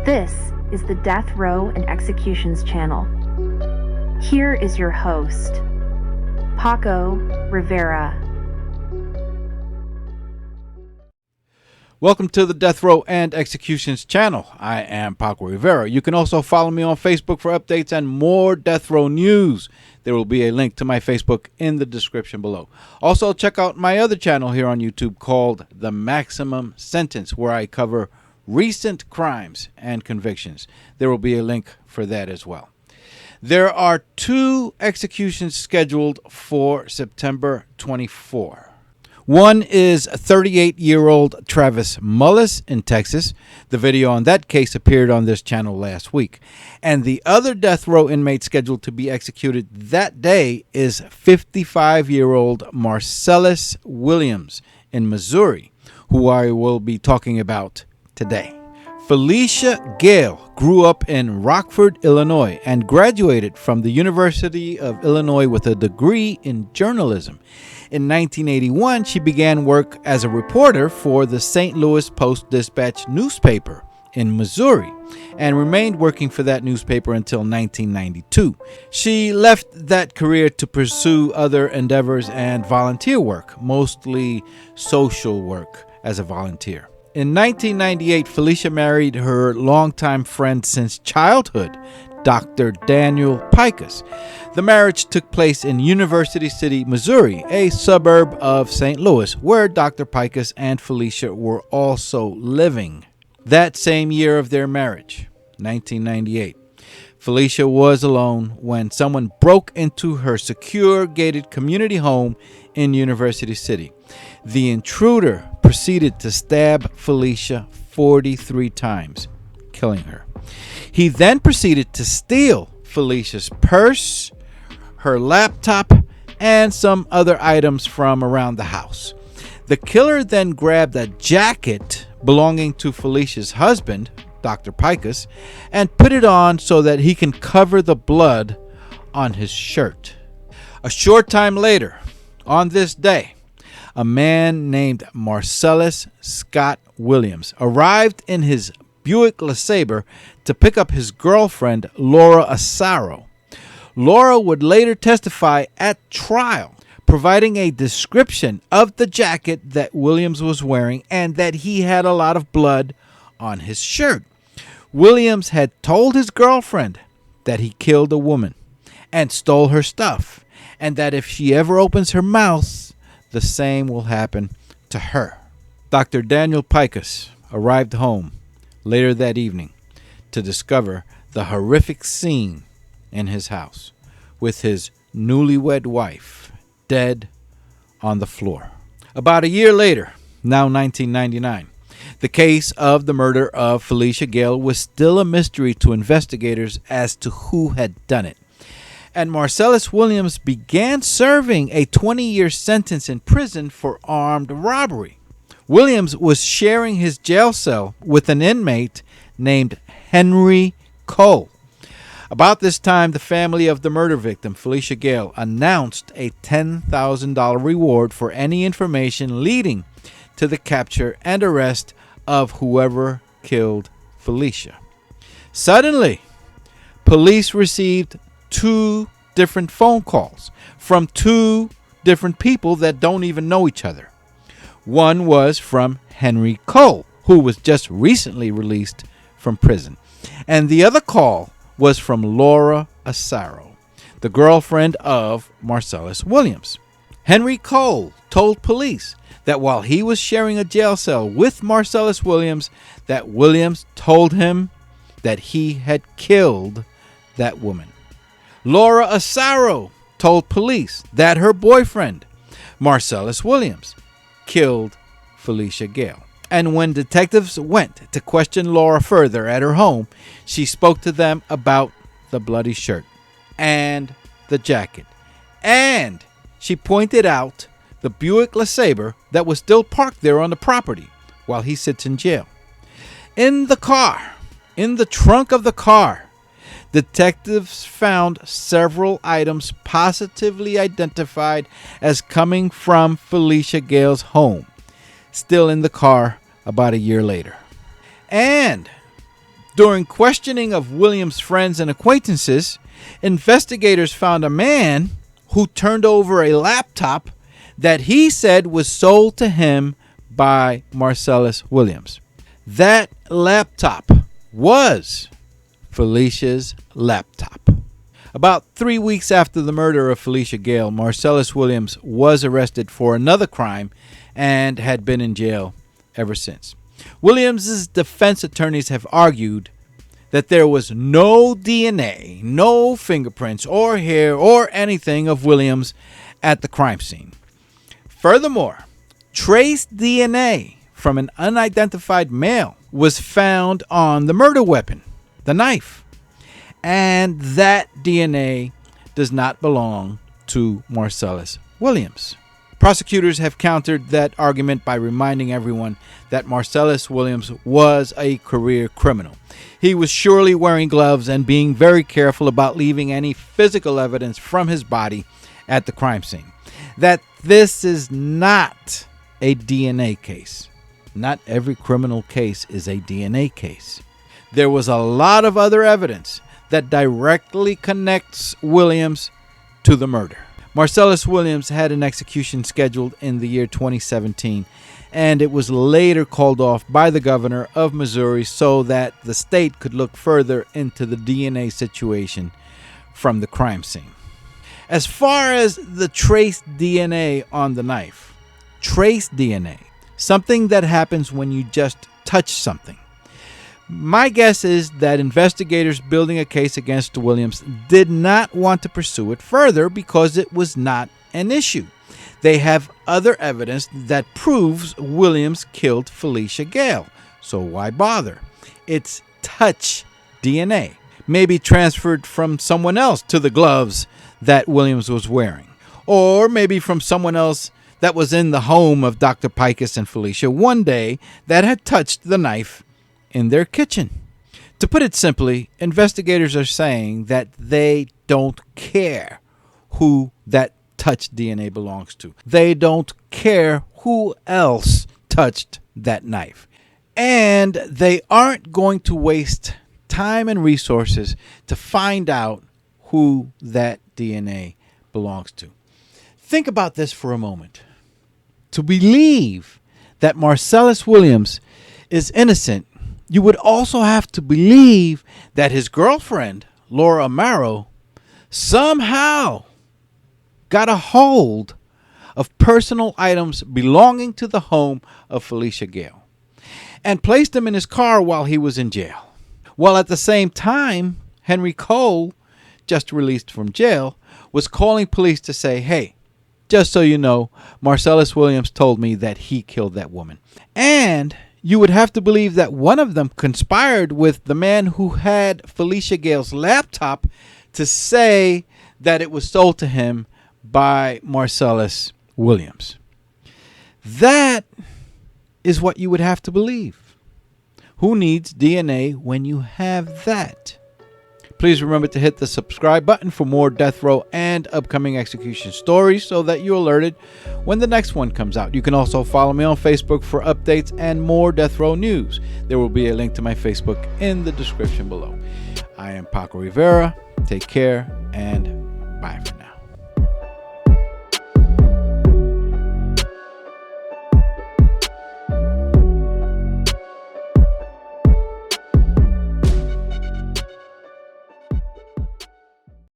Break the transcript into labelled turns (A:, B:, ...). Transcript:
A: This is the Death Row and Executions channel. Here is your host, Paco Rivera.
B: Welcome to the Death Row and Executions channel. I am Paco Rivera. You can also follow me on Facebook for updates and more Death Row news. There will be a link to my Facebook in the description below. Also, check out my other channel here on YouTube called The Maximum Sentence, where I cover recent crimes and convictions. There will be a link for that as well. There are 2 executions scheduled for September 24. One is 38-year-old Travis Mullis in Texas. The video on that case appeared on this channel last week. And the other death row inmate scheduled to be executed that day is 55-year-old Marcellus Williams in Missouri, who I will be talking about today. Felicia Gayle grew up in Rockford, Illinois, and graduated from the University of Illinois with a degree in journalism. In 1981, she began work as a reporter for the St. Louis Post-Dispatch newspaper in Missouri and remained working for that newspaper until 1992. She left that career to pursue other endeavors and volunteer work, mostly social work as a volunteer. In 1998, Felicia married her longtime friend since childhood, Dr. Daniel Picus. The marriage took place in University City, Missouri, a suburb of St. Louis, where Dr. Picus and Felicia were also living. That same year of their marriage, 1998, Felicia was alone when someone broke into her secure gated community home in University City. The intruder proceeded to stab Felicia 43 times, killing her. He then proceeded to steal Felicia's purse, her laptop, and some other items from around the house. The killer then grabbed a jacket belonging to Felicia's husband, Dr. Picus, and put it on so that he can cover the blood on his shirt. A short time later, on this day, a man named Marcellus Scott Williams arrived in his Buick LeSabre to pick up his girlfriend, Laura Asaro. Laura would later testify at trial, providing a description of the jacket that Williams was wearing and that he had a lot of blood on his shirt. Williams had told his girlfriend that he killed a woman and stole her stuff, and that if she ever opens her mouth, the same will happen to her. Dr. Daniel Picus arrived home later that evening to discover the horrific scene in his house with his newlywed wife dead on the floor. About a year later, now 1999, the case of the murder of Felicia Gayle was still a mystery to investigators as to who had done it. And Marcellus Williams began serving a 20-year sentence in prison for armed robbery. Williams was sharing his jail cell with an inmate named Henry Cole. About this time, the family of the murder victim, Felicia Gayle, announced a $10,000 reward for any information leading to the capture and arrest of whoever killed Felicia. Suddenly, police received 2 different phone calls from 2 different people that don't even know each other. One was from Henry Cole, who was just recently released from prison. And the other call was from Laura Asaro, the girlfriend of Marcellus Williams. Henry Cole told police that while he was sharing a jail cell with Marcellus Williams, that Williams told him that he had killed that woman. Laura Asaro told police that her boyfriend, Marcellus Williams, killed Felicia Gayle. And when detectives went to question Laura further at her home, she spoke to them about the bloody shirt and the jacket. And she pointed out the Buick LeSabre that was still parked there on the property while he sits in jail. In the car, in the trunk of the car, detectives found several items positively identified as coming from Felicia Gayle's home, still in the car about a year later. And During questioning of Williams' friends and acquaintances, investigators found a man who turned over a laptop that he said was sold to him by Marcellus Williams. That laptop was Felicia's laptop. About 3 weeks after the murder of Felicia Gayle, Marcellus Williams was arrested for another crime and had been in jail ever since. Williams's defense attorneys have argued that there was no DNA, no fingerprints or hair or anything of Williams at the crime scene. Furthermore, trace DNA from an unidentified male was found on the murder weapon, the knife, and that DNA does not belong to Marcellus Williams. Prosecutors have countered that argument by reminding everyone that Marcellus Williams was a career criminal. He was surely wearing gloves and being very careful about leaving any physical evidence from his body at the crime scene. That this is not a DNA case. Not every criminal case is a DNA case. There was a lot of other evidence that directly connects Williams to the murder. Marcellus Williams had an execution scheduled in the year 2017, and it was later called off by the governor of Missouri so that the state could look further into the DNA situation from the crime scene. As far as the trace DNA on the knife, trace DNA, something that happens when you just touch something. My guess is that investigators building a case against Williams did not want to pursue it further because it was not an issue. They have other evidence that proves Williams killed Felicia Gayle, so why bother? It's touch DNA, maybe transferred from someone else to the gloves that Williams was wearing, or maybe from someone else that was in the home of Dr. Pikus and Felicia one day that had touched the knife in their kitchen. To put it simply, investigators are saying that they don't care who that touched DNA belongs to. They don't care who else touched that knife. And they aren't going to waste time and resources to find out who that DNA belongs to. Think about this for a moment. To believe that Marcellus Williams is innocent, you would also have to believe that his girlfriend, Laura Amaro, somehow got a hold of personal items belonging to the home of Felicia Gayle and placed them in his car while he was in jail. While at the same time, Henry Cole, just released from jail, was calling police to say, hey, just so you know, Marcellus Williams told me that he killed that woman. And you would have to believe that one of them conspired with the man who had Felicia Gayle's laptop to say that it was sold to him by Marcellus Williams. That is what you would have to believe. Who needs DNA when you have that? Please remember to hit the subscribe button for more death row and upcoming execution stories so that you're alerted when the next one comes out. You can also follow me on Facebook for updates and more death row news. There will be a link to my Facebook in the description below. I am Paco Rivera. Take care and bye for now.